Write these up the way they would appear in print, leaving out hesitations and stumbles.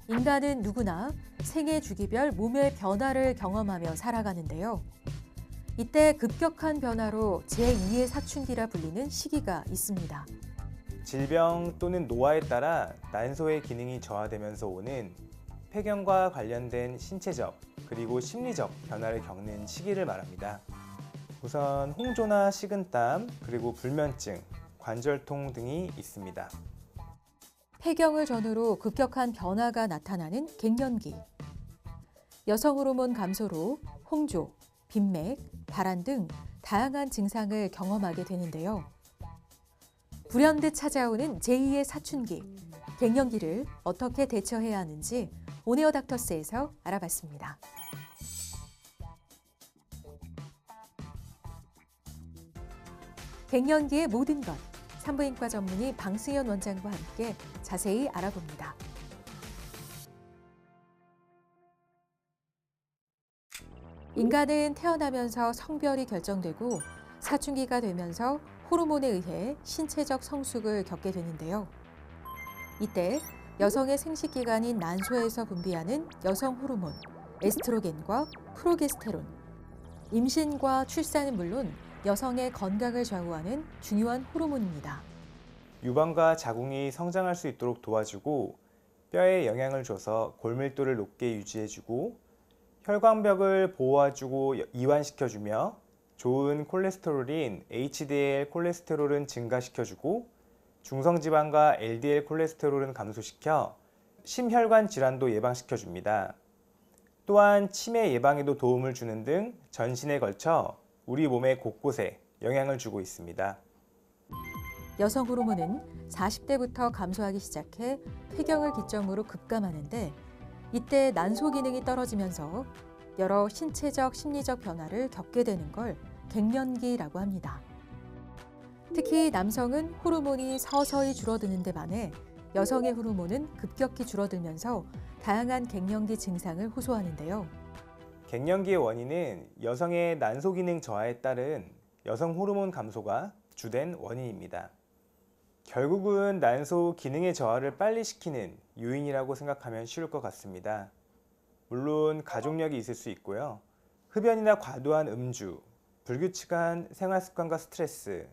인간은 누구나 생애 주기별 몸의 변화를 경험하며 살아가는데요. 이때 급격한 변화로 제2의 사춘기라 불리는 시기가 있습니다. 질병 또는 노화에 따라 난소의 기능이 저하되면서 오는 폐경과 관련된 신체적 그리고 심리적 변화를 겪는 시기를 말합니다. 우선 홍조나 식은땀, 그리고 불면증, 관절통 등이 있습니다. 폐경을 전후로 급격한 변화가 나타나는 갱년기. 여성 호르몬 감소로 홍조, 빈맥, 발한 등 다양한 증상을 경험하게 되는데요. 불현듯 찾아오는 제2의 사춘기, 갱년기를 어떻게 대처해야 하는지 온에어 닥터스에서 알아봤습니다. 갱년기의 모든 것, 산부인과 전문의 방승현 원장과 함께 자세히 알아봅니다. 인간은 태어나면서 성별이 결정되고 사춘기가 되면서 호르몬에 의해 신체적 성숙을 겪게 되는데요. 이때 여성의 생식기관인 난소에서 분비하는 여성 호르몬, 에스트로겐과 프로게스테론, 임신과 출산은 물론 여성의 건강을 좌우하는 중요한 호르몬입니다. 유방과 자궁이 성장할 수 있도록 도와주고 뼈에 영향을 줘서 골밀도를 높게 유지해주고 혈관벽을 보호해주고 이완시켜주며 좋은 콜레스테롤인 HDL 콜레스테롤은 증가시켜주고 중성지방과 LDL 콜레스테롤은 감소시켜 심혈관 질환도 예방시켜줍니다. 또한 치매 예방에도 도움을 주는 등 전신에 걸쳐 우리 몸의 곳곳에 영향을 주고 있습니다. 여성 호르몬은 40대부터 감소하기 시작해 폐경을 기점으로 급감하는데 이때 난소 기능이 떨어지면서 여러 신체적, 심리적 변화를 겪게 되는 걸 갱년기라고 합니다. 특히 남성은 호르몬이 서서히 줄어드는 데 반해 여성의 호르몬은 급격히 줄어들면서 다양한 갱년기 증상을 호소하는데요. 갱년기의 원인은 여성의 난소 기능 저하에 따른 여성 호르몬 감소가 주된 원인입니다. 결국은 난소 기능의 저하를 빨리 시키는 요인이라고 생각하면 쉬울 것 같습니다. 물론 가족력이 있을 수 있고요. 흡연이나 과도한 음주, 불규칙한 생활 습관과 스트레스,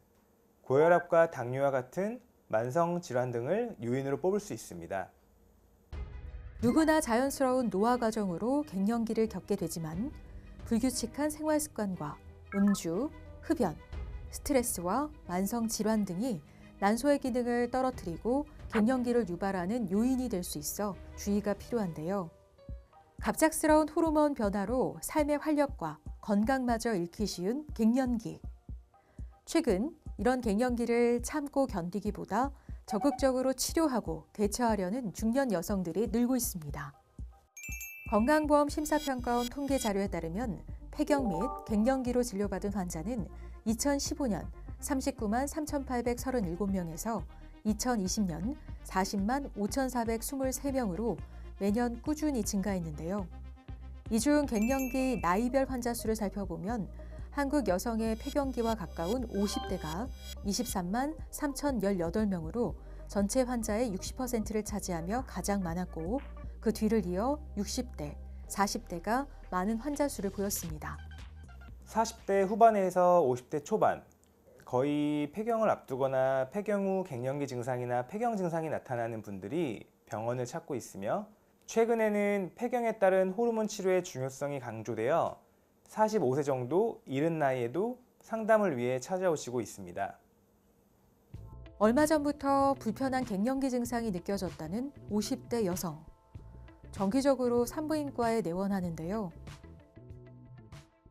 고혈압과 당뇨와 같은 만성 질환 등을 요인으로 뽑을 수 있습니다. 누구나 자연스러운 노화 과정으로 갱년기를 겪게 되지만 불규칙한 생활 습관과 음주, 흡연, 스트레스와 만성 질환 등이 난소의 기능을 떨어뜨리고 갱년기를 유발하는 요인이 될 수 있어 주의가 필요한데요. 갑작스러운 호르몬 변화로 삶의 활력과 건강마저 잃기 쉬운 갱년기. 최근 이런 갱년기를 참고 견디기보다 적극적으로 치료하고 대처하려는 중년 여성들이 늘고 있습니다. 건강보험 심사평가원 통계 자료에 따르면 폐경 및 갱년기로 진료받은 환자는 2015년 39만 3,837명에서 2020년 40만 5,423명으로 매년 꾸준히 증가했는데요. 이 중 갱년기 나이별 환자 수를 살펴보면 한국 여성의 폐경기와 가까운 50대가 23만 3,018명으로 전체 환자의 60%를 차지하며 가장 많았고 그 뒤를 이어 60대, 40대가 많은 환자 수를 보였습니다. 40대 후반에서 50대 초반, 거의 폐경을 앞두거나 폐경 후 갱년기 증상이나 폐경 증상이 나타나는 분들이 병원을 찾고 있으며 최근에는 폐경에 따른 호르몬 치료의 중요성이 강조되어 45세 정도 이른 나이에도 상담을 위해 찾아오시고 있습니다. 얼마 전부터 불편한 갱년기 증상이 느껴졌다는 50대 여성. 정기적으로 산부인과에 내원하는데요.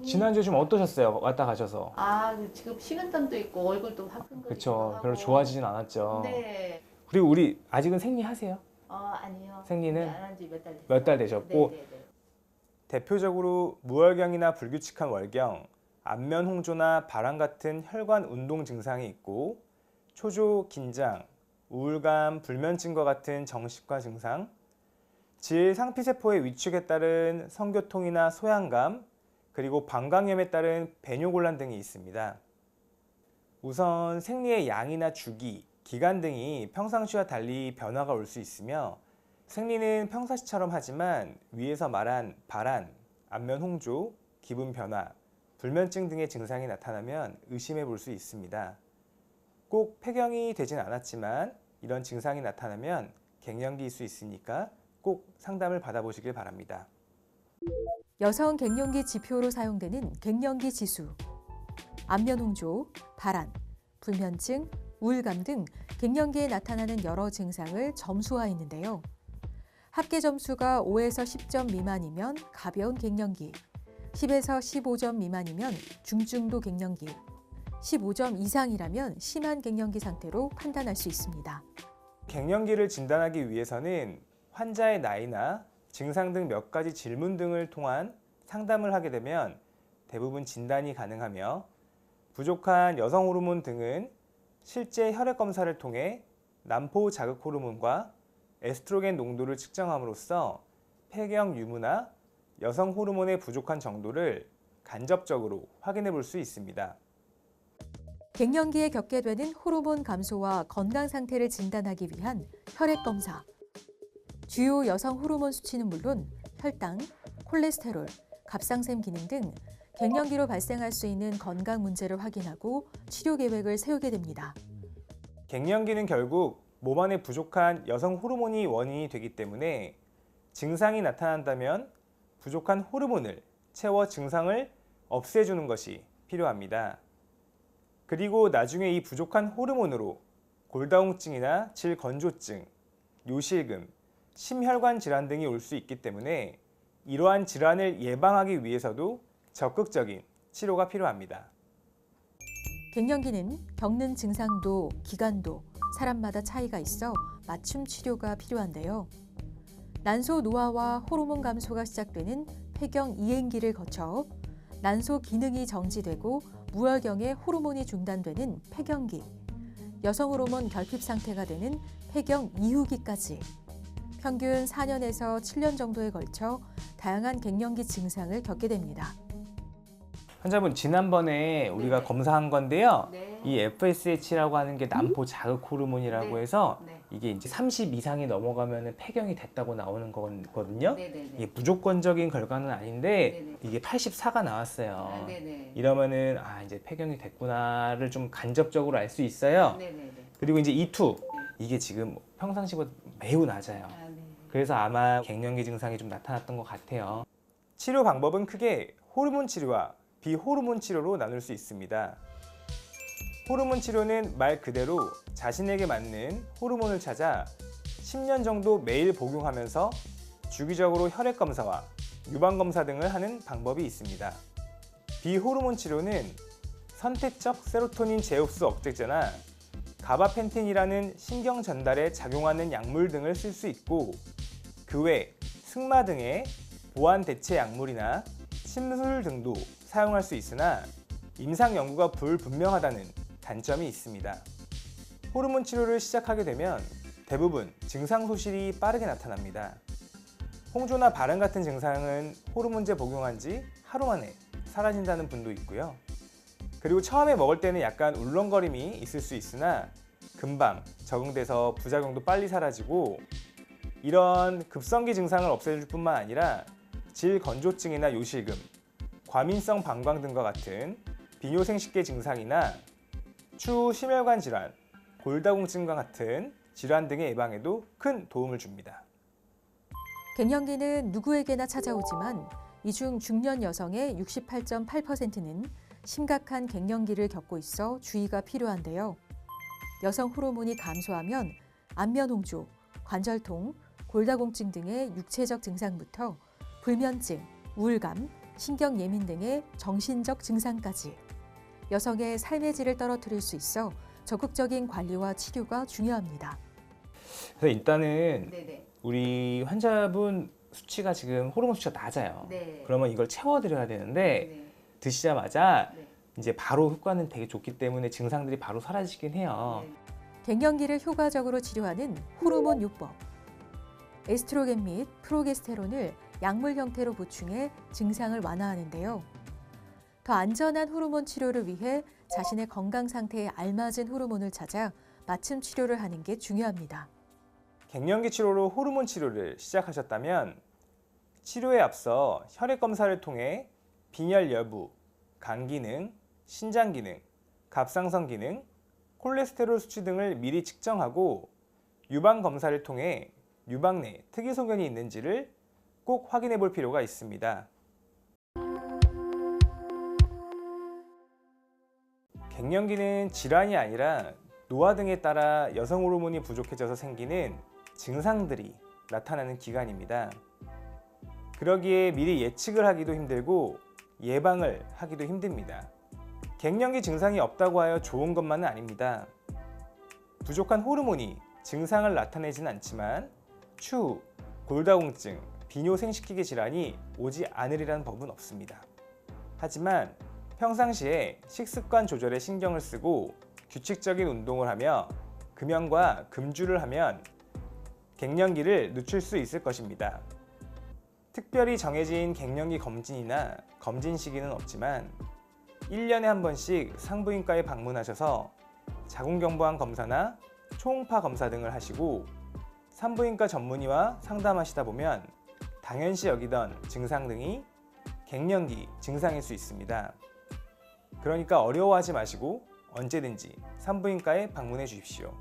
지난주에 좀 어떠셨어요? 왔다 가셔서. 지금 식은땀도 있고 얼굴도 화끈거리고 그렇죠. 별로 하고. 좋아지진 않았죠. 네. 그리고 우리 아직은 생리하세요? 아니요. 생리는 안 한 지 몇 달 됐어요. 몇 달 되셨고 네네네. 대표적으로 무월경이나 불규칙한 월경, 안면 홍조나 발한 같은 혈관 운동 증상이 있고 초조, 긴장, 우울감, 불면증과 같은 정신과 증상, 질 상피세포의 위축에 따른 성교통이나 소양감, 그리고 방광염에 따른 배뇨곤란 등이 있습니다. 우선 생리의 양이나 주기, 기간 등이 평상시와 달리 변화가 올 수 있으며 생리는 평상시처럼 하지만 위에서 말한 발한, 안면 홍조, 기분 변화, 불면증 등의 증상이 나타나면 의심해 볼 수 있습니다. 꼭 폐경이 되진 않았지만 이런 증상이 나타나면 갱년기일 수 있으니까 꼭 상담을 받아보시길 바랍니다. 여성 갱년기 지표로 사용되는 갱년기 지수, 안면 홍조, 발한, 불면증, 우울감 등 갱년기에 나타나는 여러 증상을 점수화했는데요. 합계 점수가 5에서 10점 미만이면 가벼운 갱년기, 10에서 15점 미만이면 중증도 갱년기, 15점 이상이라면 심한 갱년기 상태로 판단할 수 있습니다. 갱년기를 진단하기 위해서는 환자의 나이나 증상 등 몇 가지 질문 등을 통한 상담을 하게 되면 대부분 진단이 가능하며, 부족한 여성 호르몬 등은 실제 혈액 검사를 통해 난포 자극 호르몬과 에스트로겐 농도를 측정함으로써 폐경 유무나 여성 호르몬의 부족한 정도를 간접적으로 확인해 볼 수 있습니다. 갱년기에 겪게 되는 호르몬 감소와 건강 상태를 진단하기 위한 혈액 검사. 주요 여성 호르몬 수치는 물론 혈당, 콜레스테롤, 갑상샘 기능 등 갱년기로 발생할 수 있는 건강 문제를 확인하고 치료 계획을 세우게 됩니다. 갱년기는 결국 몸 안에 부족한 여성 호르몬이 원인이 되기 때문에 증상이 나타난다면 부족한 호르몬을 채워 증상을 없애주는 것이 필요합니다. 그리고 나중에 이 부족한 호르몬으로 골다공증이나 질건조증, 요실금, 심혈관 질환 등이 올 수 있기 때문에 이러한 질환을 예방하기 위해서도 적극적인 치료가 필요합니다. 갱년기는 겪는 증상도 기간도 사람마다 차이가 있어 맞춤 치료가 필요한데요. 난소 노화와 호르몬 감소가 시작되는 폐경 이행기를 거쳐 난소 기능이 정지되고 무혈경에 호르몬이 중단되는 폐경기, 여성 호르몬 결핍 상태가 되는 폐경 이후기까지 평균 4년에서 7년 정도에 걸쳐 다양한 갱년기 증상을 겪게 됩니다. 환자분, 지난번에 우리가 네. 검사한 건데요. 네. 이 FSH라고 하는 게 난포 자극 호르몬이라고 네. 해서 네. 이게 이제 30 이상이 넘어가면 폐경이 됐다고 나오는 거거든요. 네네네. 이게 무조건적인 결과는 아닌데 네네. 이게 84가 나왔어요. 아, 네네. 이러면은 이제 폐경이 됐구나를 좀 간접적으로 알 수 있어요. 네네네. 그리고 이제 E2 이게 지금 평상시보다 매우 낮아요. 아, 네. 그래서 아마 갱년기 증상이 좀 나타났던 것 같아요. 치료 방법은 크게 호르몬 치료와 비호르몬 치료로 나눌 수 있습니다. 호르몬 치료는 말 그대로 자신에게 맞는 호르몬을 찾아 10년 정도 매일 복용하면서 주기적으로 혈액 검사와 유방 검사 등을 하는 방법이 있습니다. 비호르몬 치료는 선택적 세로토닌 재흡수 억제제나 가바펜틴이라는 신경 전달에 작용하는 약물 등을 쓸 수 있고, 그 외 승마 등의 보완 대체 약물이나 침술 등도 사용할 수 있으나 임상 연구가 불분명하다는 단점이 있습니다. 호르몬 치료를 시작하게 되면 대부분 증상 소실이 빠르게 나타납니다. 홍조나 발한 같은 증상은 호르몬제 복용한 지 하루 만에 사라진다는 분도 있고요. 그리고 처음에 먹을 때는 약간 울렁거림이 있을 수 있으나 금방 적응돼서 부작용도 빨리 사라지고, 이런 급성기 증상을 없애줄 뿐만 아니라 질건조증이나 요실금, 과민성 방광 등과 같은 비뇨생식계 증상이나 추후 심혈관 질환, 골다공증과 같은 질환 등의 예방에도 큰 도움을 줍니다. 갱년기는 누구에게나 찾아오지만 이 중 중년 여성의 68.8%는 심각한 갱년기를 겪고 있어 주의가 필요한데요. 여성 호르몬이 감소하면 안면 홍조, 관절통, 골다공증 등의 육체적 증상부터 불면증, 우울감, 신경 예민 등의 정신적 증상까지 여성의 삶의 질을 떨어뜨릴 수 있어 적극적인 관리와 치료가 중요합니다. 그래서 일단은 네네. 우리 환자분 수치가 지금 호르몬 수치가 낮아요. 네. 그러면 이걸 채워드려야 되는데 네. 드시자마자 네. 이제 바로 효과는 되게 좋기 때문에 증상들이 바로 사라지긴 해요. 네. 갱년기를 효과적으로 치료하는 호르몬 요법. 에스트로겐 및 프로게스테론을 약물 형태로 보충해 증상을 완화하는데요. 더 안전한 호르몬 치료를 위해 자신의 건강 상태에 알맞은 호르몬을 찾아 맞춤 치료를 하는 게 중요합니다. 갱년기 치료로 호르몬 치료를 시작하셨다면 치료에 앞서 혈액 검사를 통해 빈혈 여부, 간 기능, 신장 기능, 갑상선 기능, 콜레스테롤 수치 등을 미리 측정하고 유방 검사를 통해 유방 내 특이 소견이 있는지를 꼭 확인해 볼 필요가 있습니다. 갱년기는 질환이 아니라 노화 등에 따라 여성 호르몬이 부족해져서 생기는 증상들이 나타나는 기간입니다. 그러기에 미리 예측을 하기도 힘들고 예방을 하기도 힘듭니다. 갱년기 증상이 없다고 하여 좋은 것만은 아닙니다. 부족한 호르몬이 증상을 나타내진 않지만 추후, 골다공증, 비뇨 생식기계 질환이 오지 않으리라는 법은 없습니다. 하지만 평상시에 식습관 조절에 신경을 쓰고 규칙적인 운동을 하며 금연과 금주를 하면 갱년기를 늦출 수 있을 것입니다. 특별히 정해진 갱년기 검진이나 검진 시기는 없지만 1년에 한 번씩 산부인과에 방문하셔서 자궁경부암 검사나 초음파 검사 등을 하시고 산부인과 전문의와 상담하시다 보면 당연시 여기던 증상 등이 갱년기 증상일 수 있습니다. 그러니까 어려워하지 마시고 언제든지 산부인과에 방문해 주십시오.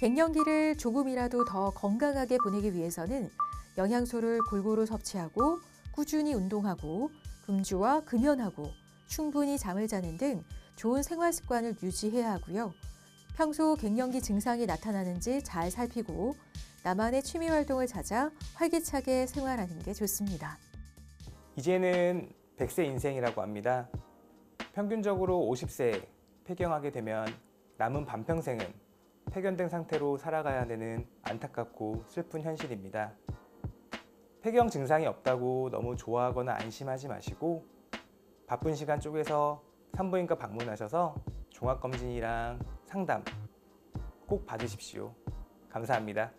갱년기를 조금이라도 더 건강하게 보내기 위해서는 영양소를 골고루 섭취하고 꾸준히 운동하고 금주와 금연하고 충분히 잠을 자는 등 좋은 생활 습관을 유지해야 하고요. 평소 갱년기 증상이 나타나는지 잘 살피고 나만의 취미 활동을 찾아 활기차게 생활하는 게 좋습니다. 이제는 100세 인생이라고 합니다. 평균적으로 50세에 폐경하게 되면 남은 반평생은 폐견된 상태로 살아가야 되는 안타깝고 슬픈 현실입니다. 폐경 증상이 없다고 너무 좋아하거나 안심하지 마시고 바쁜 시간 쪼개서 산부인과 방문하셔서 종합검진이랑 상담 꼭 받으십시오. 감사합니다.